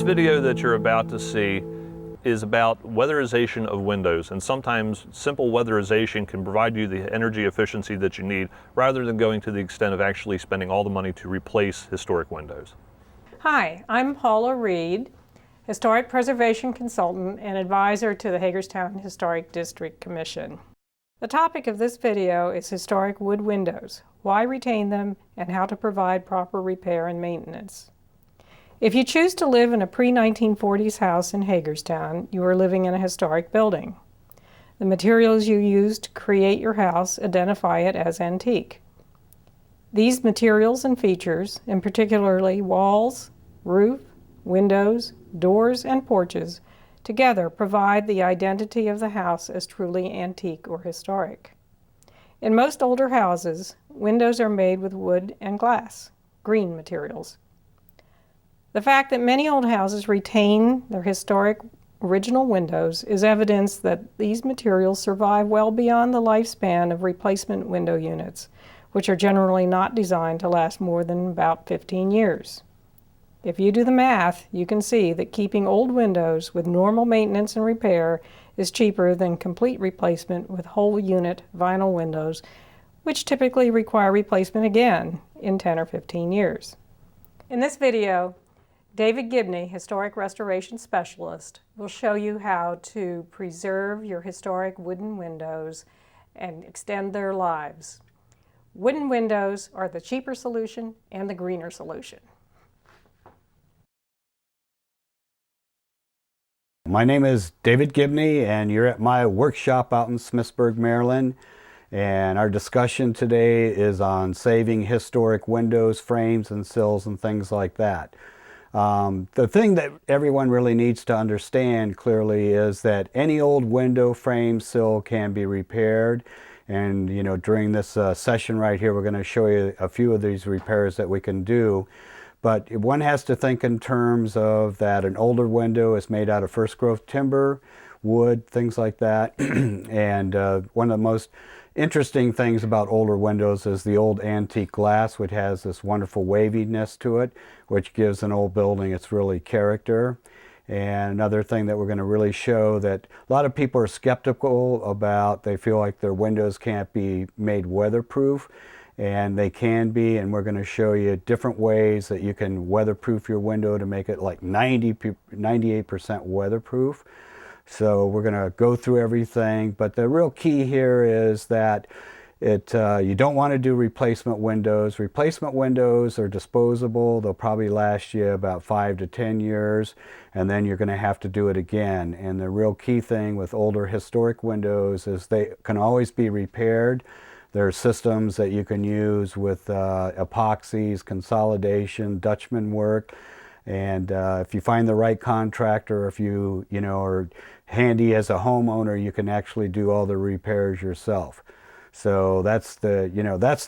video that you're about to see is about weatherization of windows, and sometimes simple weatherization can provide you the energy efficiency that you need rather than going to the extent of actually spending all the money to replace historic windows. Hi, I'm Paula Reed, Historic Preservation Consultant and Advisor to the Hagerstown Historic District Commission. The topic of this video is historic wood windows, why retain them, and how to provide proper repair and maintenance. If you choose to live in a pre-1940s house in Hagerstown, you are living in a historic building. The materials you use to create your house identify it as antique. These materials and features, and particularly walls, roof, windows, doors, and porches, together provide the identity of the house as truly antique or historic. In most older houses, windows are made with wood and glass, green materials. The fact that many old houses retain their historic original windows is evidence that these materials survive well beyond the lifespan of replacement window units, which are generally not designed to last more than about 15 years. If you do the math, you can see that keeping old windows with normal maintenance and repair is cheaper than complete replacement with whole unit vinyl windows, which typically require replacement again in 10 or 15 years. In this video, David Gibney, Historic Restoration Specialist, will show you how to preserve your historic wooden windows and extend their lives. Wooden windows are the cheaper solution and the greener solution. My name is David Gibney, and you're at my workshop out in Smithsburg, Maryland. And our discussion today is on saving historic windows, frames, and sills, and things like that. The thing that everyone really needs to understand clearly is that any old window, frame, sill can be repaired. And during this session right here, we're going to show you a few of these repairs that we can do. But one has to think in terms of that an older window is made out of first growth timber, wood, things like that. And one of the most interesting things about older windows is the old antique glass, which has this wonderful waviness to it, which gives an old building its really character. And another thing that we're going to really show that a lot of people are skeptical about, they feel like their windows can't be made weatherproof, and they can be, and we're going to show you different ways that you can weatherproof your window to make it like 98% weatherproof. So we're going to go through everything, but the real key here is that you don't want to do replacement windows. Replacement windows are disposable. They'll probably last you about 5 to 10 years, and then you're going to have to do it again. And the real key thing with older historic windows is they can always be repaired. There are systems that you can use with epoxies, consolidation, Dutchman work. And if you find the right contractor, if you are handy as a homeowner, you can actually do all the repairs yourself. So that's the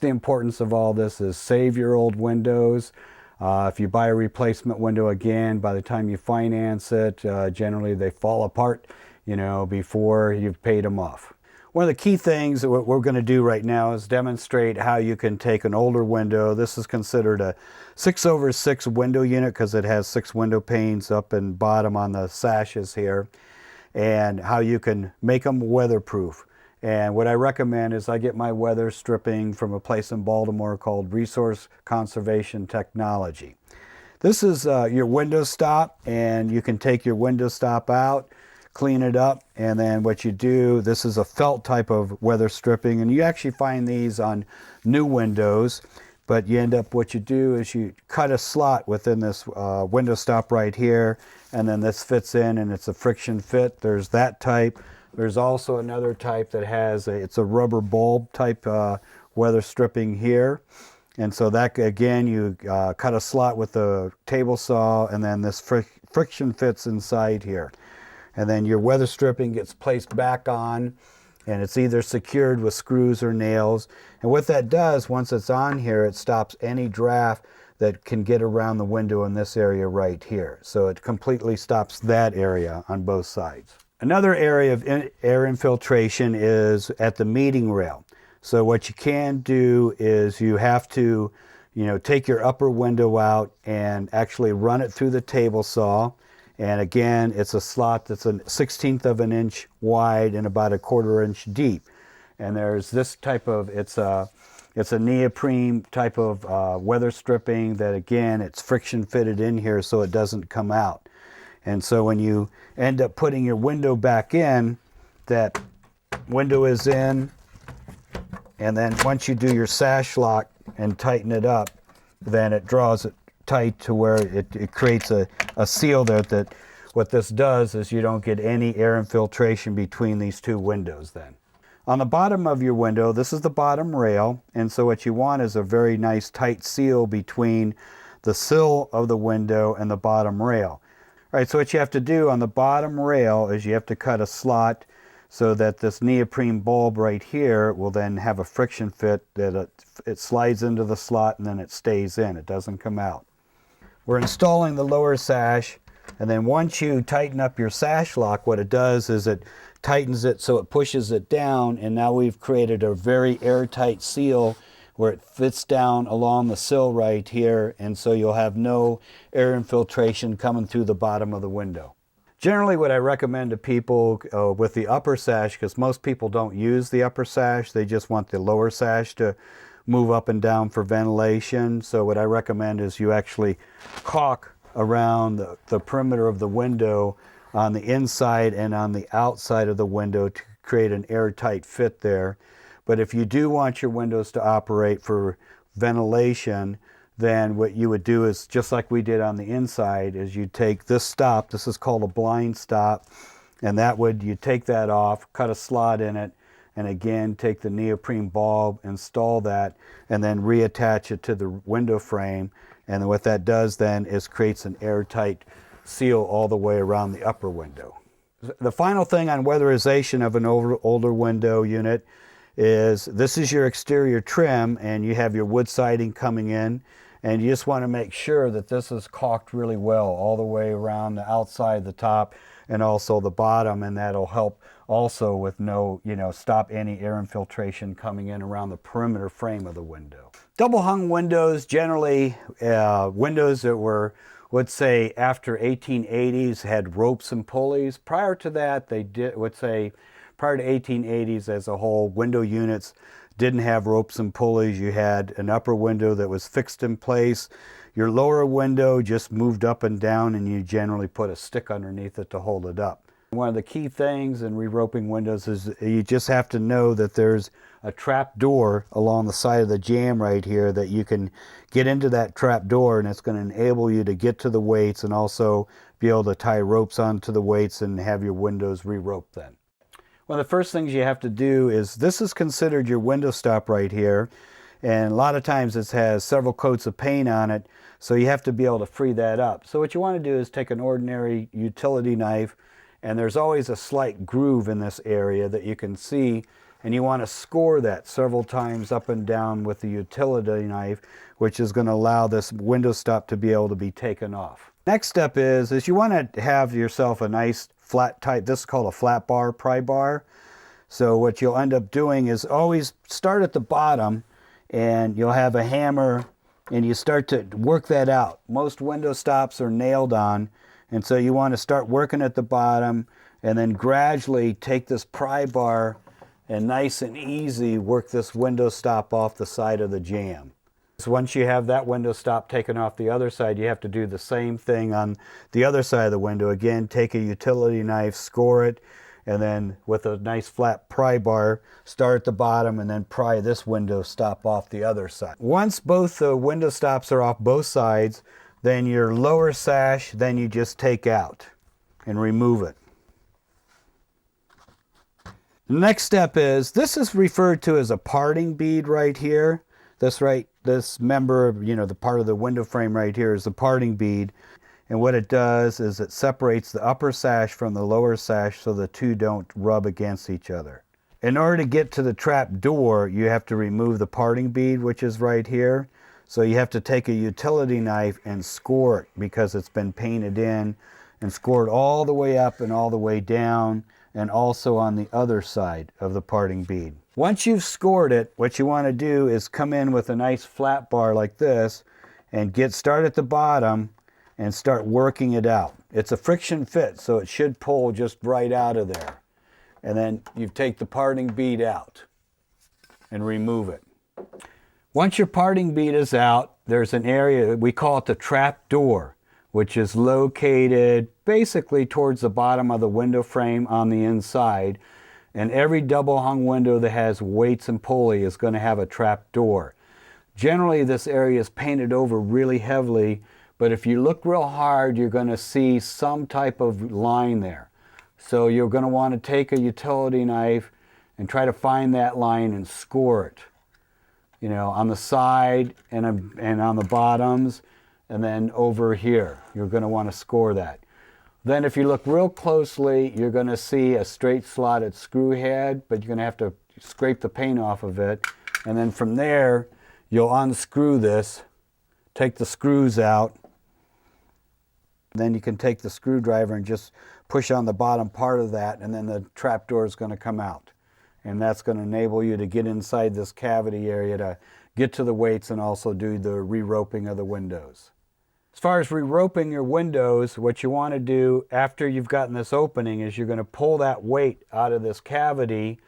importance of all this, is save your old windows. If you buy a replacement window again, by the time you finance it, generally they fall apart, before you've paid them off. One of the key things that we're going to do right now is demonstrate how you can take an older window. This is considered a 6/6 window unit because it has 6 window panes up and bottom on the sashes here, and how you can make them weatherproof. And what I recommend is I get my weather stripping from a place in Baltimore called Resource Conservation Technology. This is your window stop, and you can take your window stop out, clean it up, and then what you do, this is a felt type of weather stripping, and you actually find these on new windows, but you end up, what you do is you cut a slot within this window stop right here, and then this fits in, and it's a friction fit. There's that type. There's also another type that has it's a rubber bulb type weather stripping here. And so that, again, you cut a slot with a table saw, and then this friction fits inside here. And then your weather stripping gets placed back on, and it's either secured with screws or nails. And what that does, once it's on here, it stops any draft that can get around the window in this area right here. So it completely stops that area on both sides. Another area of air infiltration is at the meeting rail. So what you can do is you have to, take your upper window out and actually run it through the table saw. And again, it's a slot that's a 1/16 of an inch wide and about 1/4 inch deep. And there's this type of, it's a neoprene type of weather stripping that, again, it's friction fitted in here so it doesn't come out. And so when you end up putting your window back in, that window is in, and then once you do your sash lock and tighten it up, then it draws it tight to where it creates a seal there. That what this does is you don't get any air infiltration between these two windows then. On the bottom of your window, this is the bottom rail, and so what you want is a very nice tight seal between the sill of the window and the bottom rail. All right, so what you have to do on the bottom rail is you have to cut a slot so that this neoprene bulb right here will then have a friction fit that it slides into the slot and then it stays in. It doesn't come out. We're installing the lower sash, and then once you tighten up your sash lock, what it does is it tightens it so it pushes it down, and now we've created a very airtight seal where it fits down along the sill right here, and so you'll have no air infiltration coming through the bottom of the window. Generally what I recommend to people with the upper sash, because most people don't use the upper sash, they just want the lower sash to move up and down for ventilation. So what I recommend is you actually caulk around the perimeter of the window on the inside and on the outside of the window to create an airtight fit there. But if you do want your windows to operate for ventilation, then what you would do is, just like we did on the inside, is you take this stop, this is called a blind stop, and you take that off, cut a slot in it, and again take the neoprene bulb, install that, and then reattach it to the window frame. And what that does then is creates an airtight seal all the way around the upper window. The final thing on weatherization of an older window unit is this is your exterior trim, and you have your wood siding coming in, and you just want to make sure that this is caulked really well all the way around the outside, the top, and also the bottom, and that'll help also with stop any air infiltration coming in around the perimeter frame of the window. Double hung windows, generally windows that were, let's say, after 1880s had ropes and pulleys. Prior to that, prior to 1880s as a whole, window units didn't have ropes and pulleys. You had an upper window that was fixed in place. Your lower window just moved up and down, and you generally put a stick underneath it to hold it up. One of the key things in re-roping windows is you just have to know that there's a trap door along the side of the jamb right here that you can get into that trap door, and it's going to enable you to get to the weights and also be able to tie ropes onto the weights and have your windows re-roped then. One of the first things you have to do is, this is considered your window stop right here, and a lot of times it has several coats of paint on it, so you have to be able to free that up. So what you want to do is take an ordinary utility knife, and there's always a slight groove in this area that you can see, and you want to score that several times up and down with the utility knife, which is going to allow this window stop to be able to be taken off. Next step is you want to have yourself a nice flat type, this is called a flat bar pry bar. So what you'll end up doing is always start at the bottom, and you'll have a hammer, and you start to work that out. Most window stops are nailed on, and so you want to start working at the bottom and then gradually take this pry bar and nice and easy work this window stop off the side of the jamb. So once you have that window stop taken off the other side, you have to do the same thing on the other side of the window. Again, take a utility knife, score it, and then with a nice flat pry bar, start at the bottom and then pry this window stop off the other side. Once both the window stops are off both sides, then your lower sash, then you just take out and remove it. The next step is, this is referred to as a parting bead right here. This member, the part of the window frame right here is the parting bead. And what it does is it separates the upper sash from the lower sash so the two don't rub against each other. In order to get to the trap door, you have to remove the parting bead, which is right here. So you have to take a utility knife and score it, because it's been painted in, and score it all the way up and all the way down, and also on the other side of the parting bead. Once you've scored it, what you want to do is come in with a nice flat bar like this and start at the bottom and start working it out. It's a friction fit, so it should pull just right out of there. And then you take the parting bead out and remove it. Once your parting bead is out, there's an area, we call it the trap door, which is located basically towards the bottom of the window frame on the inside. And every double hung window that has weights and pulley is going to have a trap door. Generally, this area is painted over really heavily, but if you look real hard, you're going to see some type of line there. So you're going to want to take a utility knife and try to find that line and score it. You know, on the side and on the bottoms, and then over here. You're going to want to score that. Then if you look real closely, you're going to see a straight slotted screw head, but you're going to have to scrape the paint off of it. And then from there, you'll unscrew this, take the screws out. Then you can take the screwdriver and just push on the bottom part of that, and then the trapdoor is going to come out. And that's going to enable you to get inside this cavity area to get to the weights and also do the re-roping of the windows. As far as re-roping your windows, what you want to do after you've gotten this opening is you're going to pull that weight out of this cavity,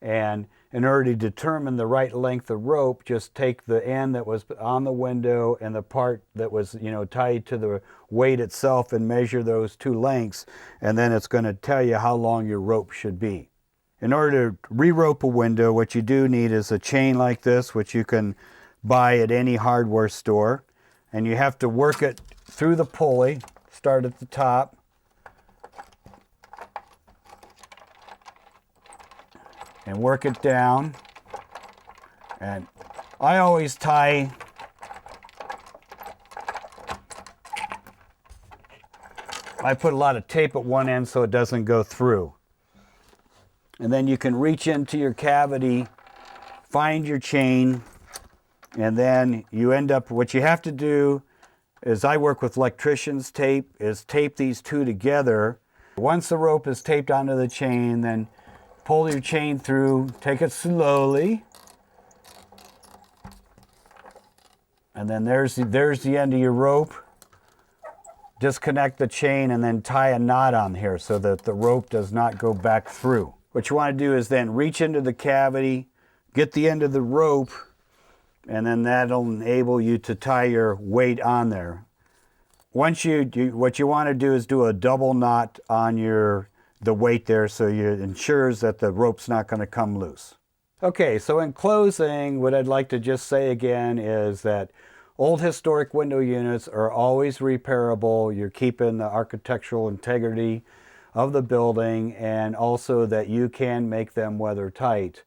and in order to determine the right length of rope, just take the end that was on the window and the part that was, you know, tied to the weight itself and measure those two lengths, and then it's going to tell you how long your rope should be. In order to re-rope a window, what you do need is a chain like this, which you can buy at any hardware store. And you have to work it through the pulley, start at the top. And work it down. And I always tie I put a lot of tape at one end so it doesn't go through. And then you can reach into your cavity, find your chain, and then you end up, what you have to do is, I work with electrician's tape, is tape these two together. Once the rope is taped onto the chain, then pull your chain through, take it slowly. And then there's the end of your rope. Disconnect the chain and then tie a knot on here so that the rope does not go back through. What you want to do is then reach into the cavity, get the end of the rope, and then that'll enable you to tie your weight on there. Once what you want to do is do a double knot on the weight there, so it ensures that the rope's not going to come loose. Okay, so in closing, what I'd like to just say again is that old historic window units are always repairable. You're keeping the architectural integrity of the building, and also that you can make them weather tight.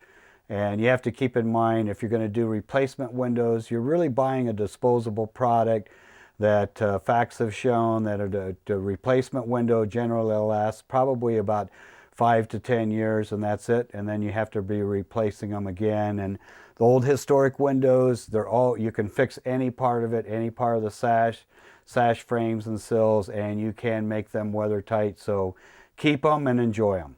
And you have to keep in mind, if you're going to do replacement windows, you're really buying a disposable product that facts have shown that the replacement window generally lasts probably about 5 to 10 years, and that's it. And then you have to be replacing them again. And the old historic windows, you can fix any part of it, any part of the sash frames and sills, and you can make them weather tight. So keep them and enjoy them.